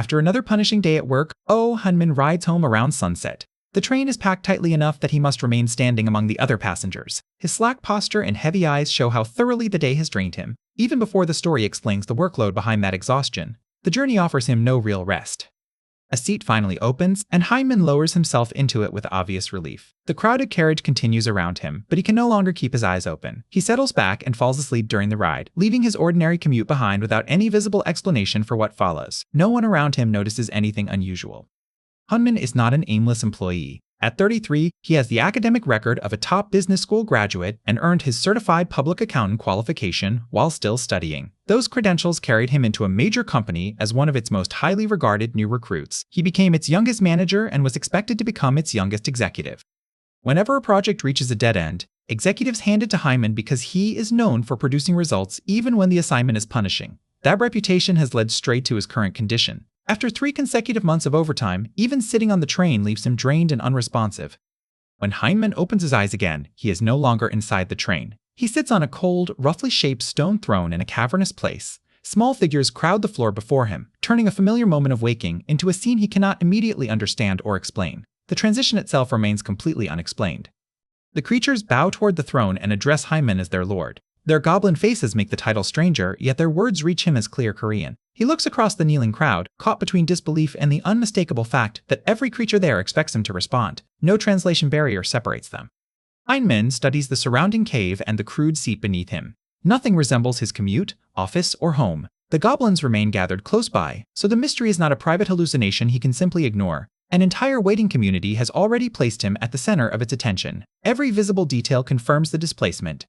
After another punishing day at work, Hunmin rides home around sunset. The train is packed tightly enough that he must remain standing among the other passengers. His slack posture and heavy eyes show how thoroughly the day has drained him, even before the story explains the workload behind that exhaustion. The journey offers him no real rest. A seat finally opens, and Hyman lowers himself into it with obvious relief. The crowded carriage continues around him, but he can no longer keep his eyes open. He settles back and falls asleep during the ride, leaving his ordinary commute behind without any visible explanation for what follows. No one around him notices anything unusual. Hyman is not an aimless employee. At 33, he has the academic record of a top business school graduate and earned his certified public accountant qualification while still studying. Those credentials carried him into a major company as one of its most highly regarded new recruits. He became its youngest manager and was expected to become its youngest executive. Whenever a project reaches a dead end, executives hand it to Hyman because he is known for producing results even when the assignment is punishing. That reputation has led straight to his current condition. After 3 consecutive months of overtime, even sitting on the train leaves him drained and unresponsive. When Hyman opens his eyes again, he is no longer inside the train. He sits on a cold, roughly shaped stone throne in a cavernous place. Small figures crowd the floor before him, turning a familiar moment of waking into a scene he cannot immediately understand or explain. The transition itself remains completely unexplained. The creatures bow toward the throne and address Hyman as their lord. Their goblin faces make the title stranger, yet their words reach him as clear Korean. He looks across the kneeling crowd, caught between disbelief and the unmistakable fact that every creature there expects him to respond. No translation barrier separates them. Hyman studies the surrounding cave and the crude seat beneath him. Nothing resembles his commute, office, or home. The goblins remain gathered close by, so the mystery is not a private hallucination he can simply ignore. An entire waiting community has already placed him at the center of its attention. Every visible detail confirms the displacement.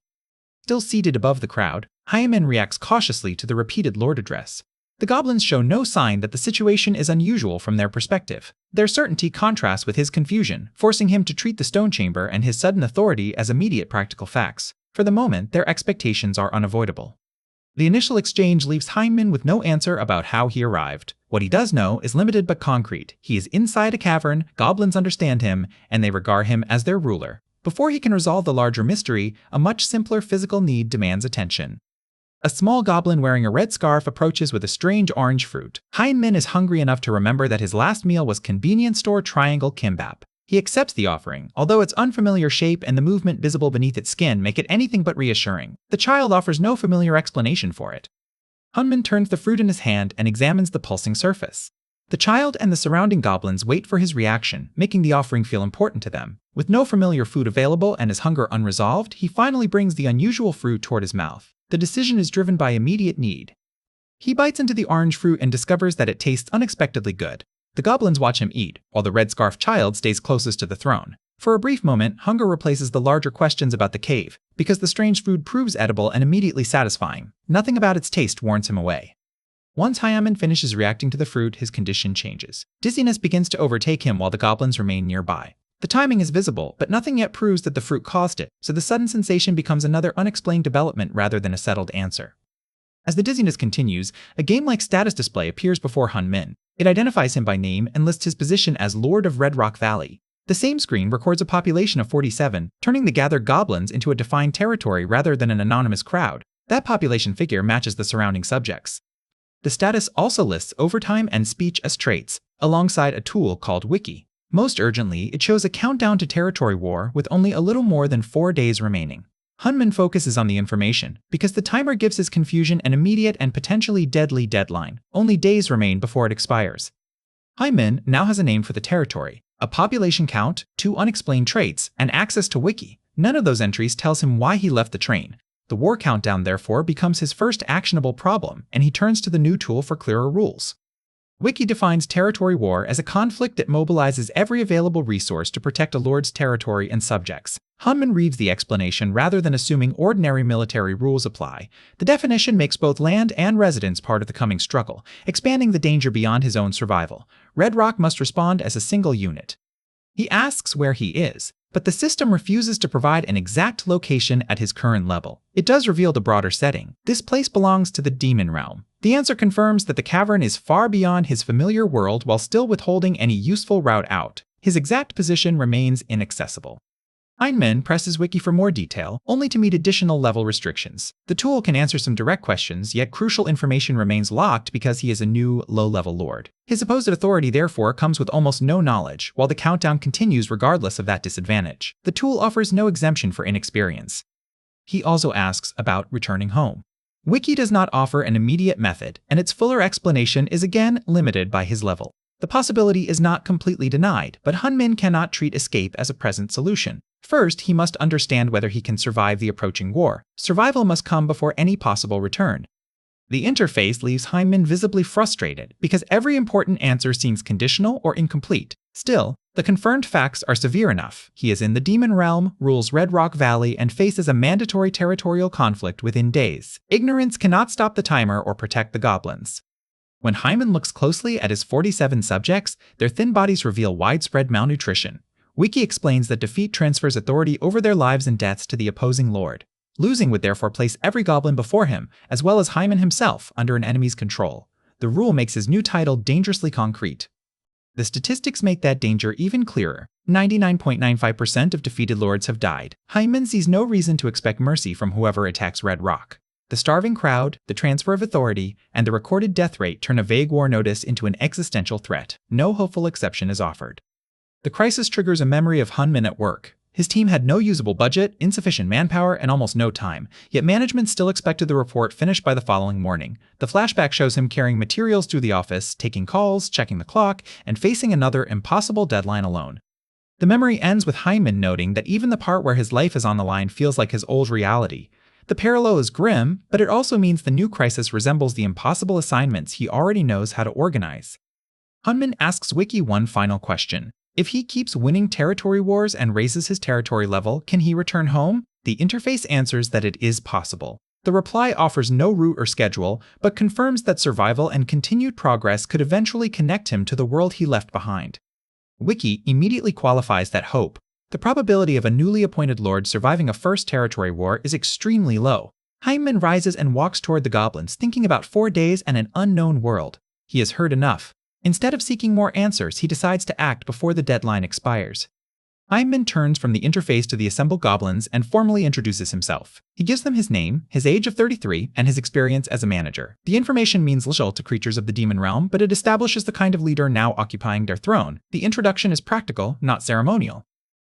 Still seated above the crowd, Hyman reacts cautiously to the repeated Lord address. The goblins show no sign that the situation is unusual from their perspective. Their certainty contrasts with his confusion, forcing him to treat the stone chamber and his sudden authority as immediate practical facts. For the moment, their expectations are unavoidable. The initial exchange leaves Hyman with no answer about how he arrived. What he does know is limited but concrete. He is inside a cavern, goblins understand him, and they regard him as their ruler. Before he can resolve the larger mystery, a much simpler physical need demands attention. A small goblin wearing a red scarf approaches with a strange orange fruit. Hyman is hungry enough to remember that his last meal was convenience store triangle kimbap. He accepts the offering, although its unfamiliar shape and the movement visible beneath its skin make it anything but reassuring. The child offers no familiar explanation for it. Hyman turns the fruit in his hand and examines the pulsing surface. The child and the surrounding goblins wait for his reaction, making the offering feel important to them. With no familiar food available and his hunger unresolved, he finally brings the unusual fruit toward his mouth. The decision is driven by immediate need. He bites into the orange fruit and discovers that it tastes unexpectedly good. The goblins watch him eat, while the red scarf child stays closest to the throne. For a brief moment, hunger replaces the larger questions about the cave, because the strange food proves edible and immediately satisfying. Nothing about its taste warns him away. Once Hyman finishes reacting to the fruit, his condition changes. Dizziness begins to overtake him while the goblins remain nearby. The timing is visible, but nothing yet proves that the fruit caused it, so the sudden sensation becomes another unexplained development rather than a settled answer. As the dizziness continues, a game-like status display appears before Hyman. It identifies him by name and lists his position as Lord of Red Rock Valley. The same screen records a population of 47, turning the gathered goblins into a defined territory rather than an anonymous crowd. That population figure matches the surrounding subjects. The status also lists overtime and speech as traits, alongside a tool called Wiki. Most urgently, it shows a countdown to territory war with only a little more than 4 days remaining. Hyman focuses on the information, because the timer gives his confusion an immediate and potentially deadly deadline. Only days remain before it expires. Hyman now has a name for the territory, a population count, 2 unexplained traits, and access to Wiki. None of those entries tells him why he left the train. The war countdown, therefore, becomes his first actionable problem, and he turns to the new tool for clearer rules. Wiki defines territory war as a conflict that mobilizes every available resource to protect a lord's territory and subjects. Hyman reads the explanation rather than assuming ordinary military rules apply. The definition makes both land and residence part of the coming struggle, expanding the danger beyond his own survival. Red Rock must respond as a single unit. He asks where he is, but the system refuses to provide an exact location at his current level. It does reveal the broader setting. This place belongs to the demon realm. The answer confirms that the cavern is far beyond his familiar world while still withholding any useful route out. His exact position remains inaccessible. Heinemann presses Wiki for more detail, only to meet additional level restrictions. The tool can answer some direct questions, yet crucial information remains locked because he is a new, low-level lord. His supposed authority therefore comes with almost no knowledge, while the countdown continues regardless of that disadvantage. The tool offers no exemption for inexperience. He also asks about returning home. Wiki does not offer an immediate method, and its fuller explanation is again limited by his level. The possibility is not completely denied, but Hunmin cannot treat escape as a present solution. First, he must understand whether he can survive the approaching war. Survival must come before any possible return. The interface leaves Heinemann visibly frustrated because every important answer seems conditional or incomplete. Still, the confirmed facts are severe enough. He is in the Demon Realm, rules Red Rock Valley, and faces a mandatory territorial conflict within days. Ignorance cannot stop the timer or protect the goblins. When Heinemann looks closely at his 47 subjects, their thin bodies reveal widespread malnutrition. Wiki explains that defeat transfers authority over their lives and deaths to the opposing lord. Losing would therefore place every goblin before him, as well as Heinemann himself, under an enemy's control. The rule makes his new title dangerously concrete. The statistics make that danger even clearer. 99.95% of defeated lords have died. Heinemann sees no reason to expect mercy from whoever attacks Red Rock. The starving crowd, the transfer of authority, and the recorded death rate turn a vague war notice into an existential threat. No hopeful exception is offered. The crisis triggers a memory of Hunmin at work. His team had no usable budget, insufficient manpower, and almost no time, yet management still expected the report finished by the following morning. The flashback shows him carrying materials through the office, taking calls, checking the clock, and facing another impossible deadline alone. The memory ends with Heinemann noting that even the part where his life is on the line feels like his old reality. The parallel is grim, but it also means the new crisis resembles the impossible assignments he already knows how to organize. Hunmin asks Wiki one final question. If he keeps winning territory wars and raises his territory level, can he return home? The interface answers that it is possible. The reply offers no route or schedule, but confirms that survival and continued progress could eventually connect him to the world he left behind. Wiki immediately qualifies that hope. The probability of a newly appointed lord surviving a first territory war is extremely low. Heinemann rises and walks toward the goblins, thinking about 4 days and an unknown world. He has heard enough. Instead of seeking more answers, he decides to act before the deadline expires. Heinemann turns from the interface to the assembled goblins and formally introduces himself. He gives them his name, his age of 33, and his experience as a manager. The information means little to creatures of the demon realm, but it establishes the kind of leader now occupying their throne. The introduction is practical, not ceremonial.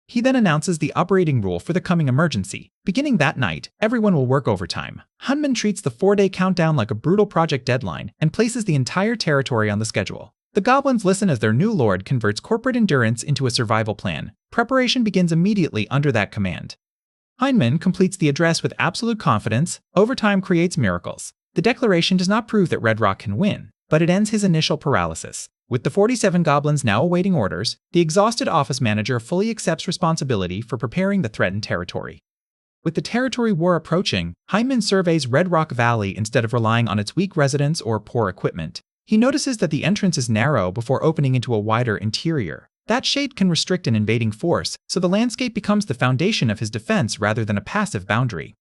He then announces the operating rule for the coming emergency. Beginning that night, everyone will work overtime. Hunmin treats the 4-day countdown like a brutal project deadline and places the entire territory on the schedule. The goblins listen as their new lord converts corporate endurance into a survival plan. Preparation begins immediately under that command. Heinemann completes the address with absolute confidence. Overtime creates miracles. The declaration does not prove that Red Rock can win, but it ends his initial paralysis. With the 47 goblins now awaiting orders, the exhausted office manager fully accepts responsibility for preparing the threatened territory. With the territory war approaching, Heinemann surveys Red Rock Valley instead of relying on its weak residents or poor equipment. He notices that the entrance is narrow before opening into a wider interior. That shade can restrict an invading force, so the landscape becomes the foundation of his defense rather than a passive boundary.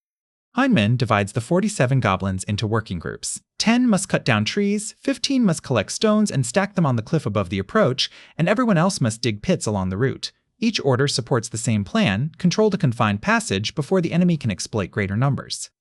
Heinemann divides the 47 goblins into working groups. 10 must cut down trees, 15 must collect stones and stack them on the cliff above the approach, and everyone else must dig pits along the route. Each order supports the same plan, control a confined passage before the enemy can exploit greater numbers.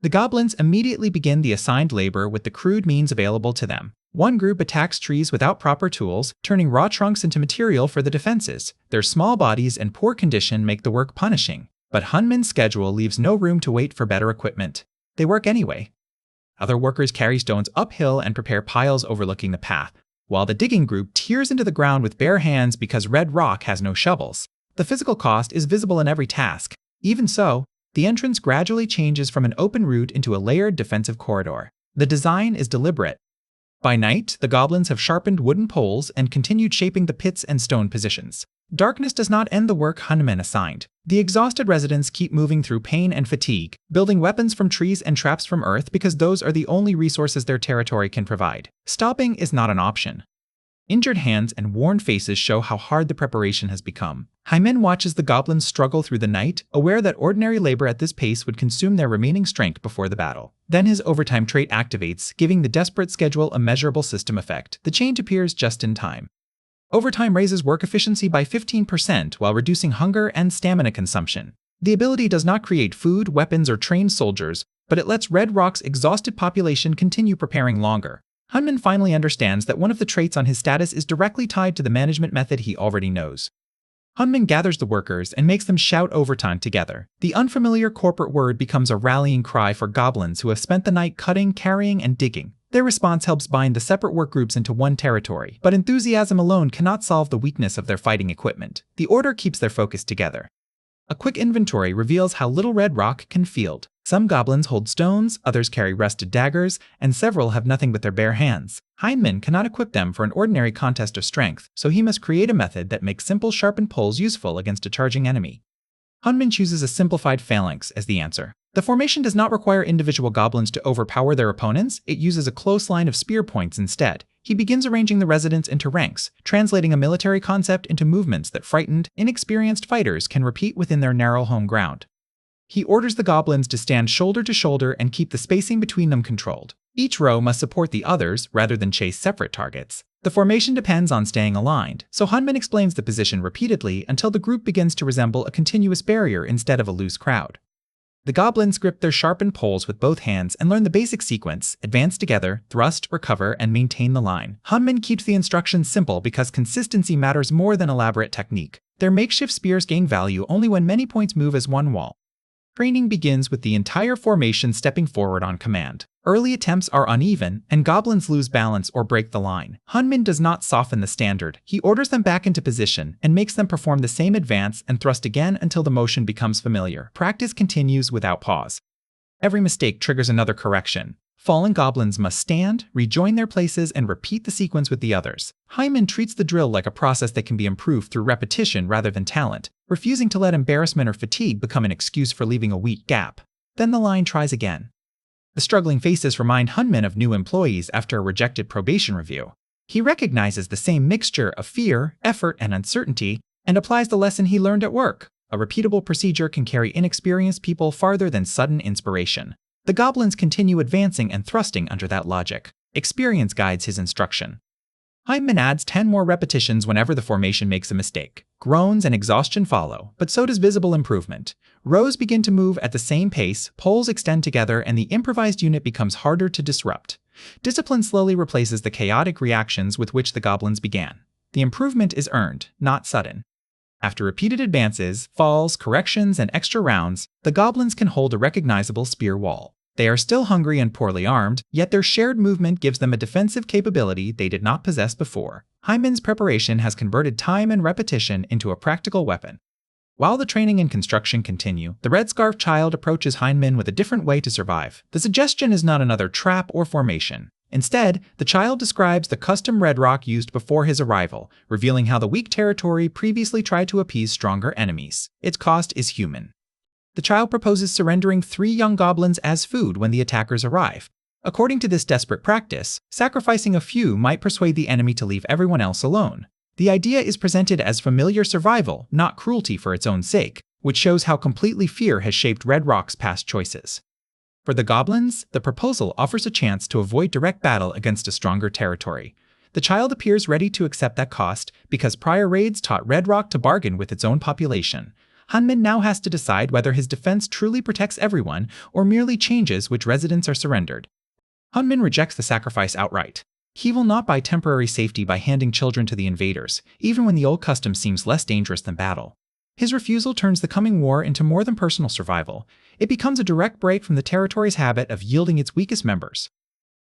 The goblins immediately begin the assigned labor with the crude means available to them. One group attacks trees without proper tools, turning raw trunks into material for the defenses. Their small bodies and poor condition make the work punishing, but Hunmin's schedule leaves no room to wait for better equipment. They work anyway. Other workers carry stones uphill and prepare piles overlooking the path, while the digging group tears into the ground with bare hands because Red Rock has no shovels. The physical cost is visible in every task. Even so, the entrance gradually changes from an open route into a layered defensive corridor. The design is deliberate. By night, the goblins have sharpened wooden poles and continued shaping the pits and stone positions. Darkness does not end the work Hunmin assigned. The exhausted residents keep moving through pain and fatigue, building weapons from trees and traps from earth because those are the only resources their territory can provide. Stopping is not an option. Injured hands and worn faces show how hard the preparation has become. Heinemann watches the goblins struggle through the night, aware that ordinary labor at this pace would consume their remaining strength before the battle. Then his overtime trait activates, giving the desperate schedule a measurable system effect. The change appears just in time. Overtime raises work efficiency by 15% while reducing hunger and stamina consumption. The ability does not create food, weapons, or trained soldiers, but it lets Red Rock's exhausted population continue preparing longer. Hunman finally understands that one of the traits on his status is directly tied to the management method he already knows. Hunman gathers the workers and makes them shout overtime together. The unfamiliar corporate word becomes a rallying cry for goblins who have spent the night cutting, carrying, and digging. Their response helps bind the separate work groups into one territory, but enthusiasm alone cannot solve the weakness of their fighting equipment. The order keeps their focus together. A quick inventory reveals how little Red Rock can field. Some goblins hold stones, others carry rusted daggers, and several have nothing but their bare hands. Hunman cannot equip them for an ordinary contest of strength, so he must create a method that makes simple sharpened poles useful against a charging enemy. Hunman chooses a simplified phalanx as the answer. The formation does not require individual goblins to overpower their opponents, it uses a close line of spear points instead. He begins arranging the residents into ranks, translating a military concept into movements that frightened, inexperienced fighters can repeat within their narrow home ground. He orders the goblins to stand shoulder to shoulder and keep the spacing between them controlled. Each row must support the others rather than chase separate targets. The formation depends on staying aligned, so Hunman explains the position repeatedly until the group begins to resemble a continuous barrier instead of a loose crowd. The goblins grip their sharpened poles with both hands and learn the basic sequence: advance together, thrust, recover, and maintain the line. Hunman keeps the instructions simple because consistency matters more than elaborate technique. Their makeshift spears gain value only when many points move as one wall. Training begins with the entire formation stepping forward on command. Early attempts are uneven, and goblins lose balance or break the line. Hunman does not soften the standard. He orders them back into position and makes them perform the same advance and thrust again until the motion becomes familiar. Practice continues without pause. Every mistake triggers another correction. Fallen goblins must stand, rejoin their places, and repeat the sequence with the others. Hunman treats the drill like a process that can be improved through repetition rather than talent, refusing to let embarrassment or fatigue become an excuse for leaving a weak gap. Then the line tries again. The struggling faces remind Hunman of new employees after a rejected probation review. He recognizes the same mixture of fear, effort, and uncertainty, and applies the lesson he learned at work. A repeatable procedure can carry inexperienced people farther than sudden inspiration. The goblins continue advancing and thrusting under that logic. Experience guides his instruction. Hunman adds 10 more repetitions whenever the formation makes a mistake. Groans and exhaustion follow, but so does visible improvement. Rows begin to move at the same pace, poles extend together, and the improvised unit becomes harder to disrupt. Discipline slowly replaces the chaotic reactions with which the goblins began. The improvement is earned, not sudden. After repeated advances, falls, corrections, and extra rounds, the goblins can hold a recognizable spear wall. They are still hungry and poorly armed, yet their shared movement gives them a defensive capability they did not possess before. Hunman's preparation has converted time and repetition into a practical weapon. While the training and construction continue, the Red Scarf Child approaches Hunman with a different way to survive. The suggestion is not another trap or formation. Instead, the child describes the custom Red Rock used before his arrival, revealing how the weak territory previously tried to appease stronger enemies. Its cost is human. The child proposes surrendering 3 young goblins as food when the attackers arrive. According to this desperate practice, sacrificing a few might persuade the enemy to leave everyone else alone. The idea is presented as familiar survival, not cruelty for its own sake, which shows how completely fear has shaped Red Rock's past choices. For the goblins, the proposal offers a chance to avoid direct battle against a stronger territory. The child appears ready to accept that cost because prior raids taught Red Rock to bargain with its own population. Hunman now has to decide whether his defense truly protects everyone or merely changes which residents are surrendered. Hunman rejects the sacrifice outright. He will not buy temporary safety by handing children to the invaders, even when the old custom seems less dangerous than battle. His refusal turns the coming war into more than personal survival. It becomes a direct break from the territory's habit of yielding its weakest members.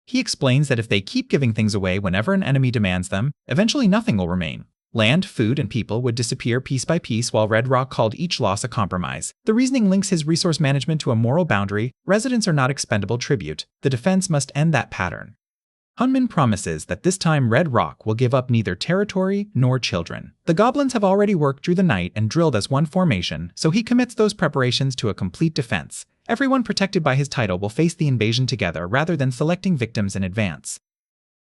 He explains that if they keep giving things away whenever an enemy demands them, eventually nothing will remain. Land, food, and people would disappear piece by piece while Red Rock called each loss a compromise. The reasoning links his resource management to a moral boundary. Residents are not expendable tribute. The defense must end that pattern. Hunman promises that this time Red Rock will give up neither territory nor children. The goblins have already worked through the night and drilled as one formation, so he commits those preparations to a complete defense. Everyone protected by his title will face the invasion together rather than selecting victims in advance.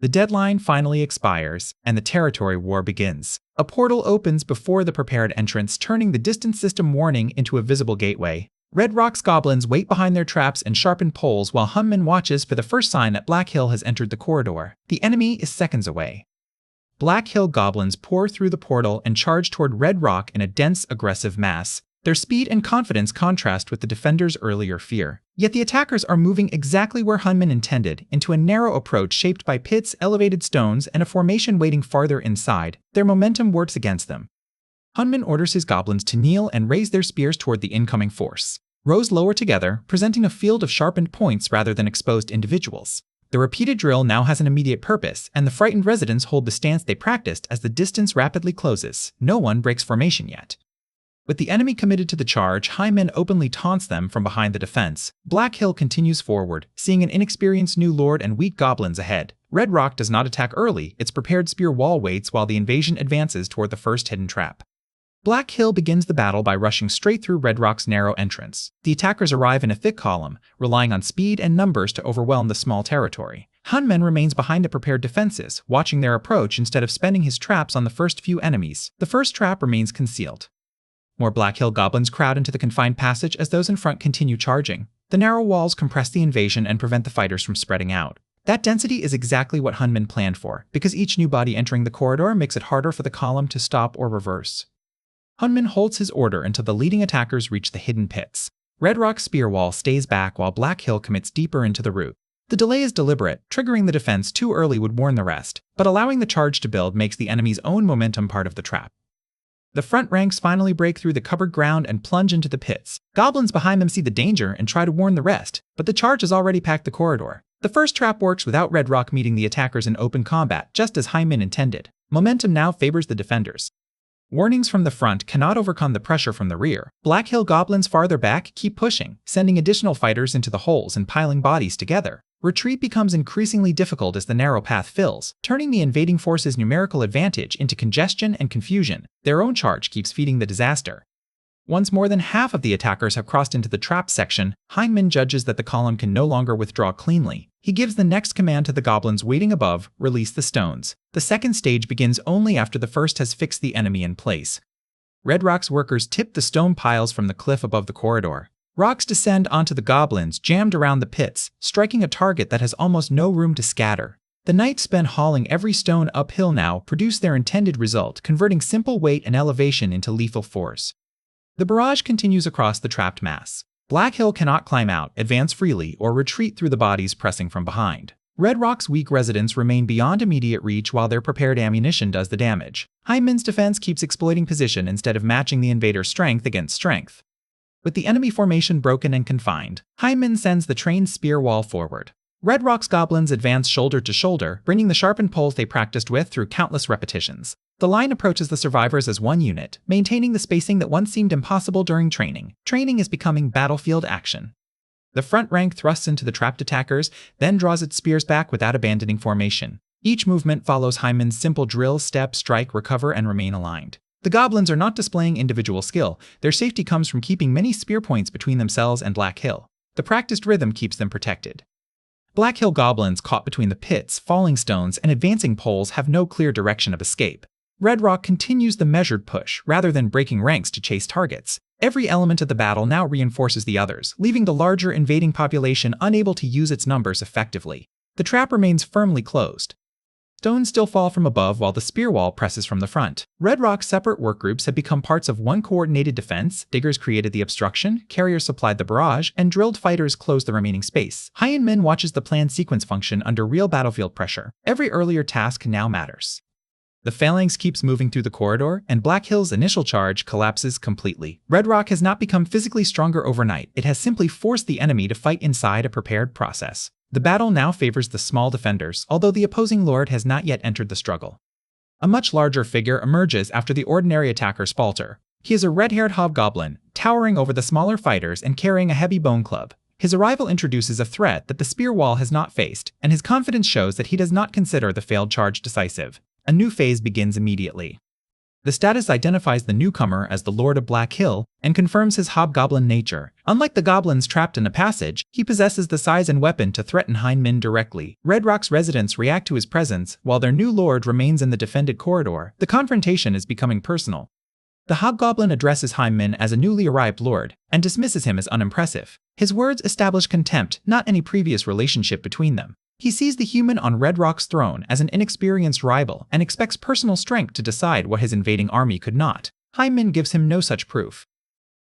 The deadline finally expires, and the territory war begins. A portal opens before the prepared entrance, turning the distance system warning into a visible gateway. Red Rock's goblins wait behind their traps and sharpened poles while Hunman watches for the first sign that Black Hill has entered the corridor. The enemy is seconds away. Black Hill goblins pour through the portal and charge toward Red Rock in a dense, aggressive mass. Their speed and confidence contrast with the defenders' earlier fear. Yet the attackers are moving exactly where Hunman intended, into a narrow approach shaped by pits, elevated stones, and a formation waiting farther inside. Their momentum works against them. Hunman orders his goblins to kneel and raise their spears toward the incoming force. Rows lower together, presenting a field of sharpened points rather than exposed individuals. The repeated drill now has an immediate purpose, and the frightened residents hold the stance they practiced as the distance rapidly closes. No one breaks formation yet. With the enemy committed to the charge, Hyman openly taunts them from behind the defense. Black Hill continues forward, seeing an inexperienced new lord and weak goblins ahead. Red Rock does not attack early, its prepared spear wall waits while the invasion advances toward the first hidden trap. Black Hill begins the battle by rushing straight through Red Rock's narrow entrance. The attackers arrive in a thick column, relying on speed and numbers to overwhelm the small territory. Hunman remains behind the prepared defenses, watching their approach instead of spending his traps on the first few enemies. The first trap remains concealed. More Black Hill goblins crowd into the confined passage as those in front continue charging. The narrow walls compress the invasion and prevent the fighters from spreading out. That density is exactly what Hunman planned for, because each new body entering the corridor makes it harder for the column to stop or reverse. Hunman holds his order until the leading attackers reach the hidden pits. Red Rock's spear wall stays back while Black Hill commits deeper into the root. The delay is deliberate, triggering the defense too early would warn the rest, but allowing the charge to build makes the enemy's own momentum part of the trap. The front ranks finally break through the covered ground and plunge into the pits. Goblins behind them see the danger and try to warn the rest, but the charge has already packed the corridor. The first trap works without Red Rock meeting the attackers in open combat, just as Hyman intended. Momentum now favors the defenders. Warnings from the front cannot overcome the pressure from the rear. Black Hill goblins farther back keep pushing, sending additional fighters into the holes and piling bodies together. Retreat becomes increasingly difficult as the narrow path fills, turning the invading force's numerical advantage into congestion and confusion. Their own charge keeps feeding the disaster. Once more than half of the attackers have crossed into the trap section, Hyman judges that the column can no longer withdraw cleanly. He gives the next command to the goblins waiting above: release the stones. The second stage begins only after the first has fixed the enemy in place. Red Rock's workers tip the stone piles from the cliff above the corridor. Rocks descend onto the goblins jammed around the pits, striking a target that has almost no room to scatter. The knights spent hauling every stone uphill now produce their intended result, converting simple weight and elevation into lethal force. The barrage continues across the trapped mass. Black Hill cannot climb out, advance freely, or retreat through the bodies pressing from behind. Red Rock's weak residents remain beyond immediate reach while their prepared ammunition does the damage. Hyman's defense keeps exploiting position instead of matching the invader's strength against strength. With the enemy formation broken and confined, Hyman sends the trained spear wall forward. Red Rock's goblins advance shoulder to shoulder, bringing the sharpened poles they practiced with through countless repetitions. The line approaches the survivors as one unit, maintaining the spacing that once seemed impossible during training. Training is becoming battlefield action. The front rank thrusts into the trapped attackers, then draws its spears back without abandoning formation. Each movement follows Hyman's simple drill: step, strike, recover, and remain aligned. The goblins are not displaying individual skill. Their safety comes from keeping many spear points between themselves and Black Hill. The practiced rhythm keeps them protected. Black Hill goblins caught between the pits, falling stones, and advancing poles have no clear direction of escape. Red Rock continues the measured push, rather than breaking ranks to chase targets. Every element of the battle now reinforces the others, leaving the larger invading population unable to use its numbers effectively. The trap remains firmly closed. Stones still fall from above while the spear wall presses from the front. Red Rock's separate workgroups have become parts of one coordinated defense. Diggers created the obstruction, carriers supplied the barrage, and drilled fighters closed the remaining space. Hyman watches the planned sequence function under real battlefield pressure. Every earlier task now matters. The phalanx keeps moving through the corridor, and Black Hill's initial charge collapses completely. Red Rock has not become physically stronger overnight. It has simply forced the enemy to fight inside a prepared process. The battle now favors the small defenders, although the opposing lord has not yet entered the struggle. A much larger figure emerges after the ordinary attackers falter. He is a red-haired hobgoblin, towering over the smaller fighters and carrying a heavy bone club. His arrival introduces a threat that the spear wall has not faced, and his confidence shows that he does not consider the failed charge decisive. A new phase begins immediately. The status identifies the newcomer as the Lord of Black Hill and confirms his hobgoblin nature. Unlike the goblins trapped in a passage, he possesses the size and weapon to threaten Hyman directly. Red Rock's residents react to his presence, while their new lord remains in the defended corridor. The confrontation is becoming personal. The hobgoblin addresses Hyman as a newly arrived lord, and dismisses him as unimpressive. His words establish contempt, not any previous relationship between them. He sees the human on Red Rock's throne as an inexperienced rival and expects personal strength to decide what his invading army could not. Hyman gives him no such proof.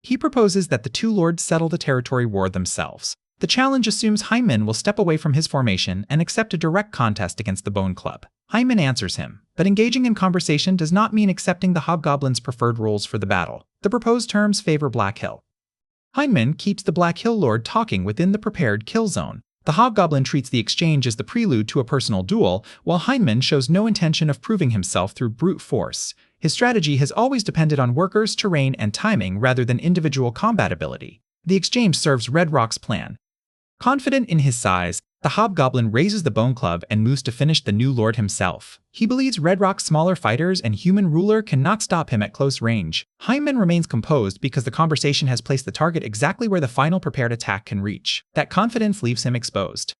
He proposes that the two lords settle the territory war themselves. The challenge assumes Hyman will step away from his formation and accept a direct contest against the Bone Club. Hyman answers him, but engaging in conversation does not mean accepting the Hobgoblin's preferred rules for the battle. The proposed terms favor Black Hill. Hyman keeps the Black Hill Lord talking within the prepared kill zone. The Hobgoblin treats the exchange as the prelude to a personal duel, while Hyman shows no intention of proving himself through brute force. His strategy has always depended on workers, terrain, and timing rather than individual combat ability. The exchange serves Red Rock's plan. Confident in his size, the Hobgoblin raises the Bone Club and moves to finish the new lord himself. He believes Red Rock's smaller fighters and human ruler cannot stop him at close range. Hyman remains composed because the conversation has placed the target exactly where the final prepared attack can reach. That confidence leaves him exposed.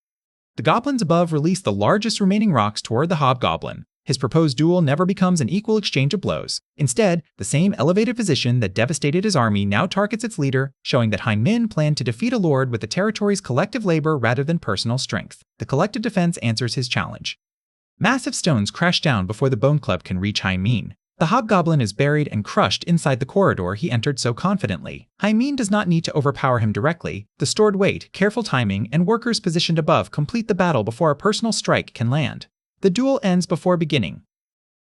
The goblins above release the largest remaining rocks toward the Hobgoblin. His proposed duel never becomes an equal exchange of blows. Instead, the same elevated position that devastated his army now targets its leader, showing that Hyman planned to defeat a lord with the territory's collective labor rather than personal strength. The collective defense answers his challenge. Massive stones crash down before the Bone Club can reach Hyman. The Hobgoblin is buried and crushed inside the corridor he entered so confidently. Hyman does not need to overpower him directly. The stored weight, careful timing, and workers positioned above complete the battle before a personal strike can land. The duel ends before beginning.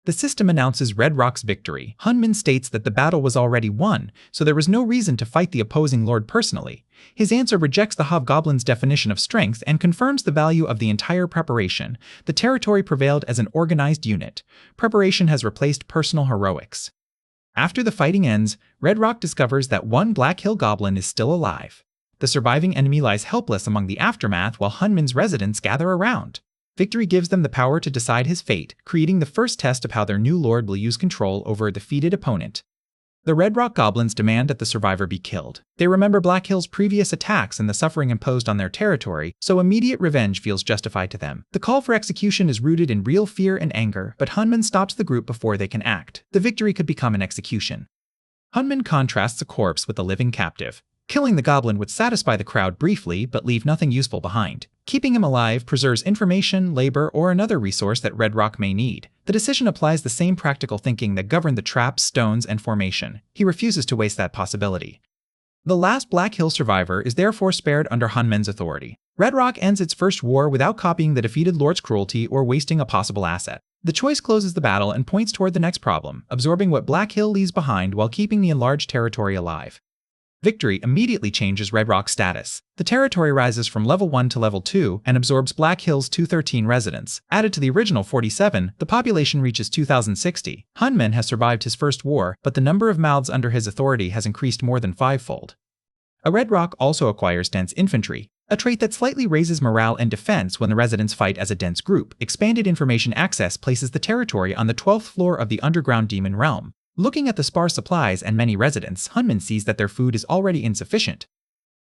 The system announces Red Rock's victory. Hyman states that the battle was already won, so there was no reason to fight the opposing lord personally. His answer rejects the Hobgoblin's definition of strength and confirms the value of the entire preparation. The territory prevailed as an organized unit. Preparation has replaced personal heroics. After the fighting ends, Red Rock discovers that one Black Hill Goblin is still alive. The surviving enemy lies helpless among the aftermath while Hyman's residents gather around. Victory gives them the power to decide his fate, creating the first test of how their new lord will use control over a defeated opponent. The Red Rock Goblins demand that the survivor be killed. They remember Black Hill's previous attacks and the suffering imposed on their territory, so immediate revenge feels justified to them. The call for execution is rooted in real fear and anger, but Hyman stops the group before they can act. The victory could become an execution. Hyman contrasts a corpse with a living captive. Killing the goblin would satisfy the crowd briefly, but leave nothing useful behind. Keeping him alive preserves information, labor, or another resource that Red Rock may need. The decision applies the same practical thinking that governed the traps, stones, and formation. He refuses to waste that possibility. The last Black Hill survivor is therefore spared under Hyman's authority. Red Rock ends its first war without copying the defeated lord's cruelty or wasting a possible asset. The choice closes the battle and points toward the next problem, absorbing what Black Hill leaves behind while keeping the enlarged territory alive. Victory immediately changes Red Rock's status. The territory rises from level 1 to level 2 and absorbs Black Hill's 213 residents. Added to the original 47, the population reaches 2,060. Hyman has survived his first war, but the number of mouths under his authority has increased more than fivefold. A Red Rock also acquires dense infantry, a trait that slightly raises morale and defense when the residents fight as a dense group. Expanded information access places the territory on the 12th floor of the underground demon realm. Looking at the sparse supplies and many residents, Hyman sees that their food is already insufficient.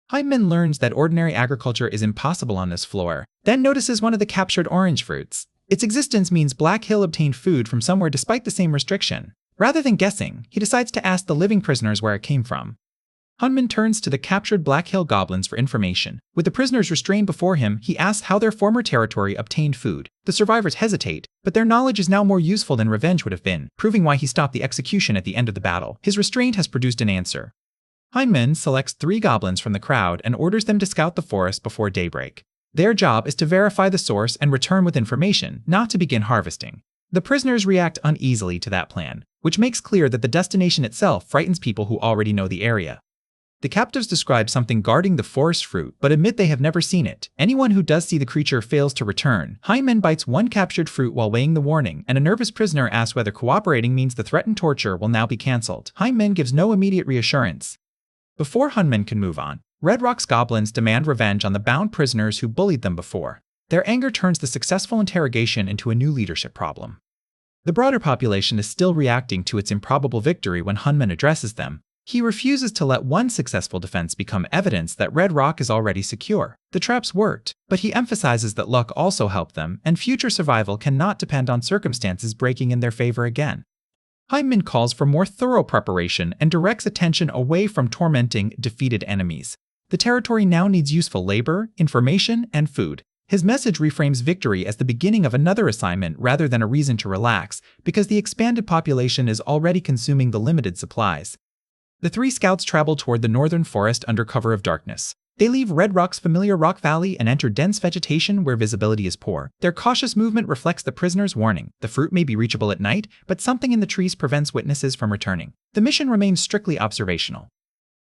Hyman learns that ordinary agriculture is impossible on this floor, then notices one of the captured orange fruits. Its existence means Black Hill obtained food from somewhere despite the same restriction. Rather than guessing, he decides to ask the living prisoners where it came from. Hyman turns to the captured Black Hill goblins for information. With the prisoners restrained before him, he asks how their former territory obtained food. The survivors hesitate, but their knowledge is now more useful than revenge would have been, proving why he stopped the execution at the end of the battle. His restraint has produced an answer. Hyman selects 3 goblins from the crowd and orders them to scout the forest before daybreak. Their job is to verify the source and return with information, not to begin harvesting. The prisoners react uneasily to that plan, which makes clear that the destination itself frightens people who already know the area. The captives describe something guarding the forest fruit, but admit they have never seen it. Anyone who does see the creature fails to return. Hyman bites one captured fruit while weighing the warning, and a nervous prisoner asks whether cooperating means the threatened torture will now be cancelled. Hyman gives no immediate reassurance. Before Hyman can move on, Red Rock's goblins demand revenge on the bound prisoners who bullied them before. Their anger turns the successful interrogation into a new leadership problem. The broader population is still reacting to its improbable victory when Hyman addresses them. He refuses to let one successful defense become evidence that Red Rock is already secure. The traps worked, but he emphasizes that luck also helped them, and future survival cannot depend on circumstances breaking in their favor again. Hyman calls for more thorough preparation and directs attention away from tormenting defeated enemies. The territory now needs useful labor, information, and food. His message reframes victory as the beginning of another assignment rather than a reason to relax, because the expanded population is already consuming the limited supplies. The three scouts travel toward the northern forest under cover of darkness. They leave Red Rock's familiar rock valley and enter dense vegetation where visibility is poor. Their cautious movement reflects the prisoner's warning. The fruit may be reachable at night, but something in the trees prevents witnesses from returning. The mission remains strictly observational.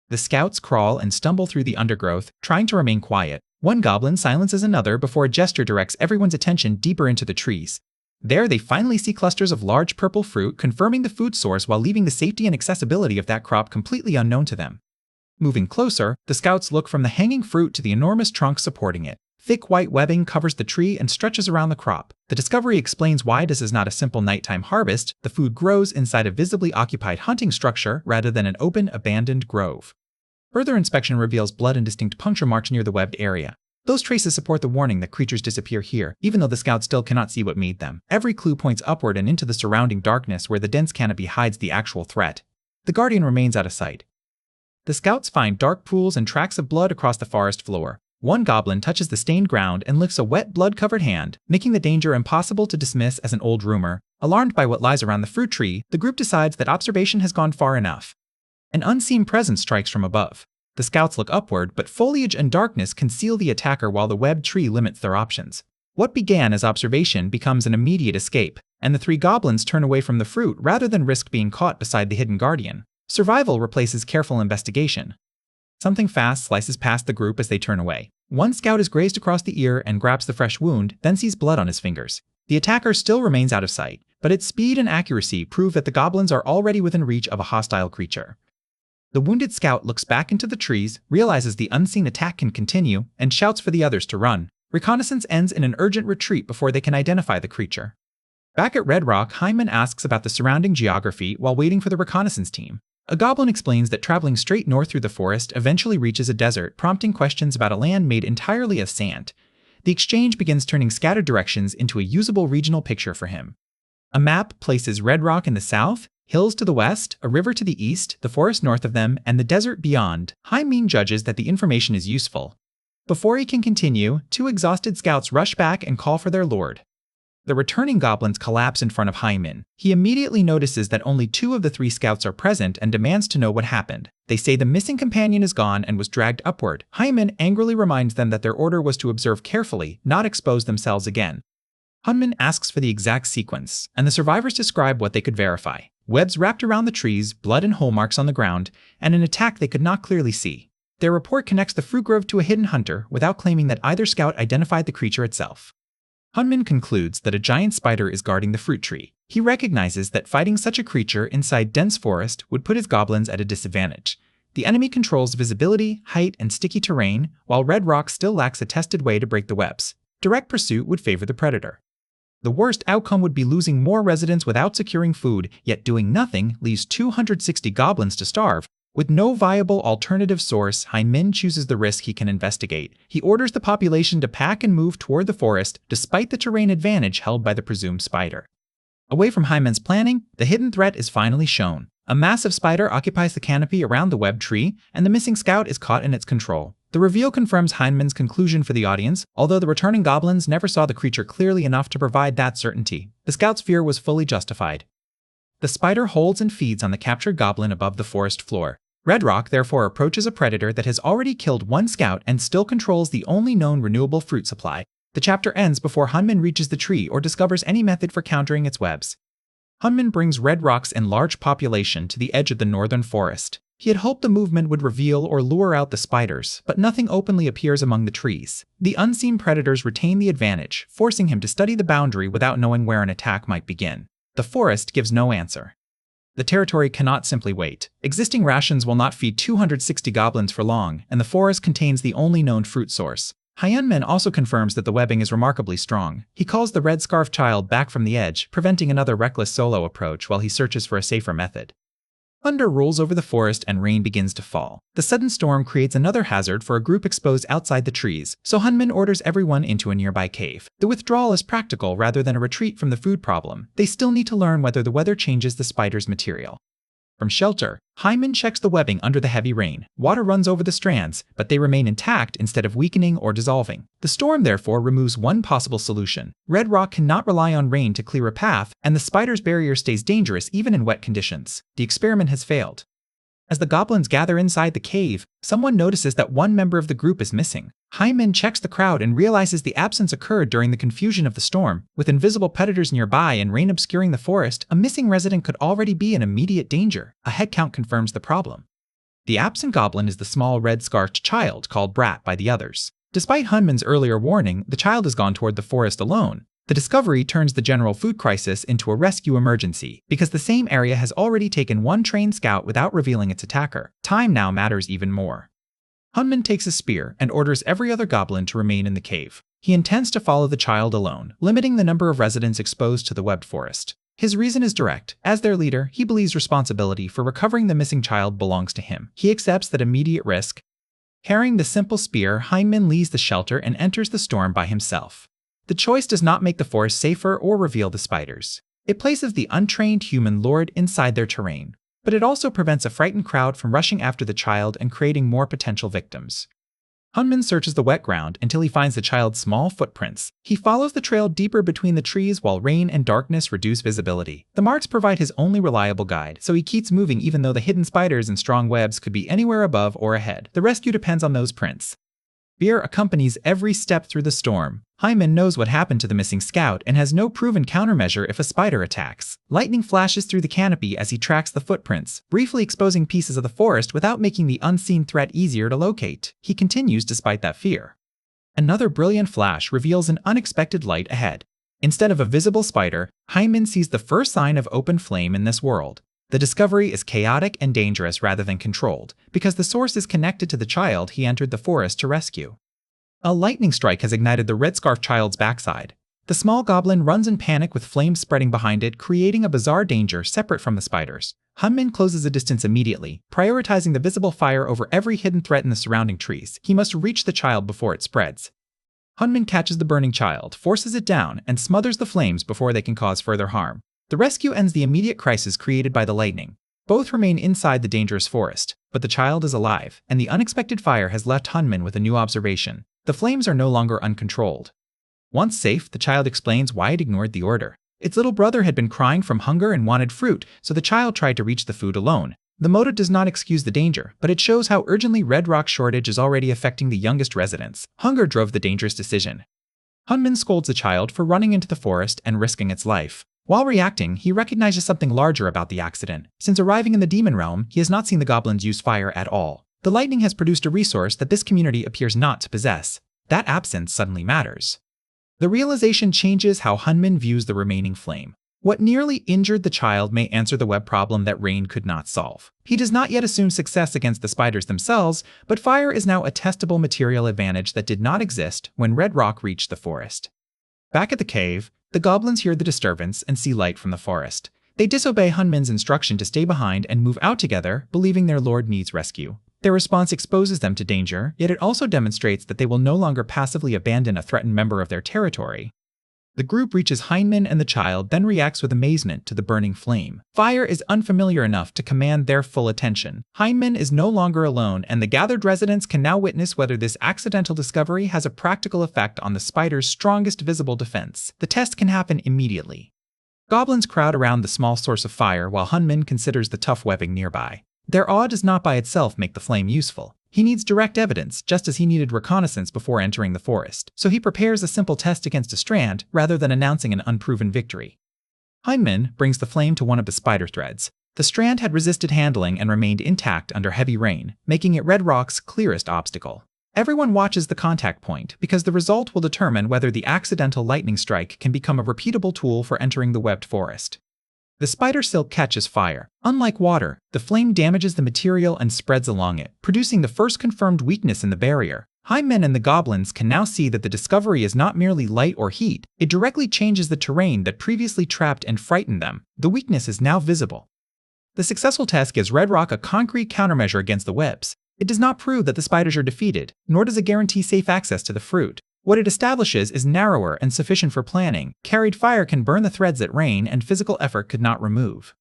The scouts crawl and stumble through the undergrowth, trying to remain quiet. One goblin silences another before a gesture directs everyone's attention deeper into the trees. There they finally see clusters of large purple fruit, confirming the food source while leaving the safety and accessibility of that crop completely unknown to them. Moving closer, the scouts look from the hanging fruit to the enormous trunk supporting it. Thick white webbing covers the tree and stretches around the crop. The discovery explains why this is not a simple nighttime harvest. The food grows inside a visibly occupied hunting structure rather than an open, abandoned grove. Further inspection reveals blood and distinct puncture marks near the webbed area. Those traces support the warning that creatures disappear here, even though the scouts still cannot see what made them. Every clue points upward and into the surrounding darkness where the dense canopy hides the actual threat. The guardian remains out of sight. The scouts find dark pools and tracks of blood across the forest floor. One goblin touches the stained ground and lifts a wet, blood-covered hand, making the danger impossible to dismiss as an old rumor. Alarmed by what lies around the fruit tree, the group decides that observation has gone far enough. An unseen presence strikes from above. The scouts look upward, but foliage and darkness conceal the attacker while the webbed tree limits their options. What began as observation becomes an immediate escape, and the three goblins turn away from the fruit rather than risk being caught beside the hidden guardian. Survival replaces careful investigation. Something fast slices past the group as they turn away. One scout is grazed across the ear and grabs the fresh wound, then sees blood on his fingers. The attacker still remains out of sight, but its speed and accuracy prove that the goblins are already within reach of a hostile creature. The wounded scout looks back into the trees, realizes the unseen attack can continue, and shouts for the others to run. Reconnaissance ends in an urgent retreat before they can identify the creature. Back at Red Rock, Hyman asks about the surrounding geography while waiting for the reconnaissance team. A goblin explains that traveling straight north through the forest eventually reaches a desert, prompting questions about a land made entirely of sand. The exchange begins turning scattered directions into a usable regional picture for him. A map places Red Rock in the south, hills to the west, a river to the east, the forest north of them, and the desert beyond. Hyman judges that the information is useful. Before he can continue, two exhausted scouts rush back and call for their lord. The returning goblins collapse in front of Hyman. He immediately notices that only two of the three scouts are present and demands to know what happened. They say the missing companion is gone and was dragged upward. Hyman angrily reminds them that their order was to observe carefully, not expose themselves again. Hyman asks for the exact sequence, and the survivors describe what they could verify. Webs wrapped around the trees, blood and hole marks on the ground, and an attack they could not clearly see. Their report connects the fruit grove to a hidden hunter without claiming that either scout identified the creature itself. Hyman concludes that a giant spider is guarding the fruit tree. He recognizes that fighting such a creature inside dense forest would put his goblins at a disadvantage. The enemy controls visibility, height, and sticky terrain, while Red Rock still lacks a tested way to break the webs. Direct pursuit would favor the predator. The worst outcome would be losing more residents without securing food, yet doing nothing leaves 260 goblins to starve. With no viable alternative source, Hyman chooses the risk he can investigate. He orders the population to pack and move toward the forest, despite the terrain advantage held by the presumed spider. Away from Hyman's planning, the hidden threat is finally shown. A massive spider occupies the canopy around the webbed tree, and the missing scout is caught in its control. The reveal confirms Hyman's conclusion for the audience, although the returning goblins never saw the creature clearly enough to provide that certainty. The scout's fear was fully justified. The spider holds and feeds on the captured goblin above the forest floor. Red Rock therefore approaches a predator that has already killed one scout and still controls the only known renewable fruit supply. The chapter ends before Hyman reaches the tree or discovers any method for countering its webs. Hyman brings Red Rock's enlarged population to the edge of the northern forest. He had hoped the movement would reveal or lure out the spiders, but nothing openly appears among the trees. The unseen predators retain the advantage, forcing him to study the boundary without knowing where an attack might begin. The forest gives no answer. The territory cannot simply wait. Existing rations will not feed 260 goblins for long, and the forest contains the only known fruit source. Hyman also confirms that the webbing is remarkably strong. He calls the red scarf child back from the edge, preventing another reckless solo approach while he searches for a safer method. Thunder rolls over the forest and rain begins to fall. The sudden storm creates another hazard for a group exposed outside the trees, so Hyman orders everyone into a nearby cave. The withdrawal is practical rather than a retreat from the food problem. They still need to learn whether the weather changes the spider's material. From shelter, Hyman checks the webbing under the heavy rain. Water runs over the strands, but they remain intact instead of weakening or dissolving. The storm therefore removes one possible solution. Red rock cannot rely on rain to clear a path, and the spider's barrier stays dangerous even in wet conditions. The experiment has failed. As the goblins gather inside the cave, someone notices that one member of the group is missing. Hyman checks the crowd and realizes the absence occurred during the confusion of the storm. With invisible predators nearby and rain obscuring the forest, a missing resident could already be in immediate danger. A head count confirms the problem. The absent goblin is the small red-scarfed child called Brat by the others. Despite Hunman's earlier warning, the child has gone toward the forest alone. The discovery turns the general food crisis into a rescue emergency, because the same area has already taken one trained scout without revealing its attacker. Time now matters even more. Hunman takes a spear and orders every other goblin to remain in the cave. He intends to follow the child alone, limiting the number of residents exposed to the webbed forest. His reason is direct. As their leader, he believes responsibility for recovering the missing child belongs to him. He accepts that immediate risk. Carrying the simple spear, Hyman leaves the shelter and enters the storm by himself. The choice does not make the forest safer or reveal the spiders. It places the untrained human lord inside their terrain, but it also prevents a frightened crowd from rushing after the child and creating more potential victims. Hunman searches the wet ground until he finds the child's small footprints. He follows the trail deeper between the trees while rain and darkness reduce visibility. The marks provide his only reliable guide, so he keeps moving even though the hidden spiders and strong webs could be anywhere above or ahead. The rescue depends on those prints. Fear accompanies every step through the storm. Hyman knows what happened to the missing scout and has no proven countermeasure if a spider attacks. Lightning flashes through the canopy as he tracks the footprints, briefly exposing pieces of the forest without making the unseen threat easier to locate. He continues despite that fear. Another brilliant flash reveals an unexpected light ahead. Instead of a visible spider, Hyman sees the first sign of open flame in this world. The discovery is chaotic and dangerous rather than controlled, because the source is connected to the child he entered the forest to rescue. A lightning strike has ignited the red-scarf child's backside. The small goblin runs in panic with flames spreading behind it, creating a bizarre danger separate from the spiders. Hunman closes the distance immediately, prioritizing the visible fire over every hidden threat in the surrounding trees. He must reach the child before it spreads. Hunman catches the burning child, forces it down, and smothers the flames before they can cause further harm. The rescue ends the immediate crisis created by the lightning. Both remain inside the dangerous forest, but the child is alive, and the unexpected fire has left Hunman with a new observation. The flames are no longer uncontrolled. Once safe, the child explains why it ignored the order. Its little brother had been crying from hunger and wanted fruit, so the child tried to reach the food alone. The motive does not excuse the danger, but it shows how urgently red rock shortage is already affecting the youngest residents. Hunger drove the dangerous decision. Hunman scolds the child for running into the forest and risking its life. While reacting, he recognizes something larger about the accident. Since arriving in the demon realm, he has not seen the goblins use fire at all. The lightning has produced a resource that this community appears not to possess. That absence suddenly matters. The realization changes how Hunman views the remaining flame. What nearly injured the child may answer the web problem that rain could not solve. He does not yet assume success against the spiders themselves, but fire is now a testable material advantage that did not exist when red rock reached the forest. Back at the cave, the goblins hear the disturbance and see light from the forest. They disobey Hunman's instruction to stay behind and move out together, believing their lord needs rescue. Their response exposes them to danger, yet it also demonstrates that they will no longer passively abandon a threatened member of their territory. The group reaches Hyman and the child, then reacts with amazement to the burning flame. Fire is unfamiliar enough to command their full attention. Hyman is no longer alone, and the gathered residents can now witness whether this accidental discovery has a practical effect on the spider's strongest visible defense. The test can happen immediately. Goblins crowd around the small source of fire while Hunman considers the tough webbing nearby. Their awe does not by itself make the flame useful. He needs direct evidence, just as he needed reconnaissance before entering the forest, so he prepares a simple test against a strand rather than announcing an unproven victory. Hyman brings the flame to one of the spider threads. The strand had resisted handling and remained intact under heavy rain, making it Red Rock's clearest obstacle. Everyone watches the contact point, because the result will determine whether the accidental lightning strike can become a repeatable tool for entering the webbed forest. The spider silk catches fire. Unlike water, the flame damages the material and spreads along it, producing the first confirmed weakness in the barrier. Hyman and the goblins can now see that the discovery is not merely light or heat, it directly changes the terrain that previously trapped and frightened them. The weakness is now visible. The successful test gives Red Rock a concrete countermeasure against the webs. It does not prove that the spiders are defeated, nor does it guarantee safe access to the fruit. What it establishes is narrower and sufficient for planning. Carried fire can burn the threads that rain and physical effort could not remove.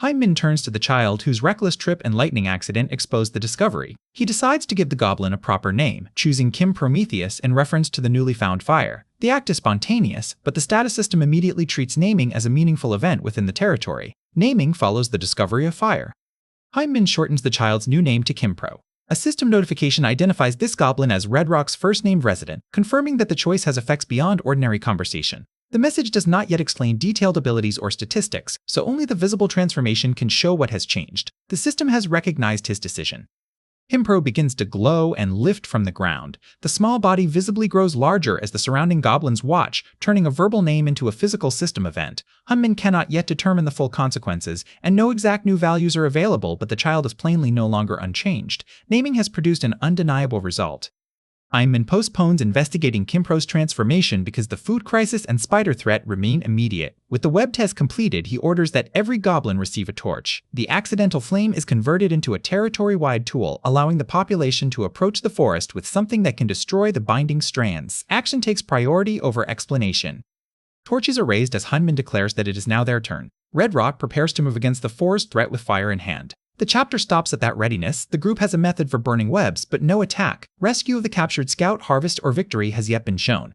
Hyman turns to the child whose reckless trip and lightning accident exposed the discovery. He decides to give the goblin a proper name, choosing Kim Prometheus in reference to the newly found fire. The act is spontaneous, but the status system immediately treats naming as a meaningful event within the territory. Naming follows the discovery of fire. Hyman shortens the child's new name to Kimpro. A system notification identifies this goblin as Red Rock's first-named resident, confirming that the choice has effects beyond ordinary conversation. The message does not yet explain detailed abilities or statistics, so only the visible transformation can show what has changed. The system has recognized his decision. Himpro begins to glow and lift from the ground. The small body visibly grows larger as the surrounding goblins watch, turning a verbal name into a physical system event. Hunman cannot yet determine the full consequences, and no exact new values are available, but the child is plainly no longer unchanged. Naming has produced an undeniable result. Hyman postpones investigating Kimpro's transformation because the food crisis and spider threat remain immediate. With the web test completed, he orders that every goblin receive a torch. The accidental flame is converted into a territory-wide tool, allowing the population to approach the forest with something that can destroy the binding strands. Action takes priority over explanation. Torches are raised as Hyman declares that it is now their turn. Red Rock prepares to move against the forest threat with fire in hand. The chapter stops at that readiness. The group has a method for burning webs, but no attack. Rescue of the captured scout, harvest, or victory has yet been shown.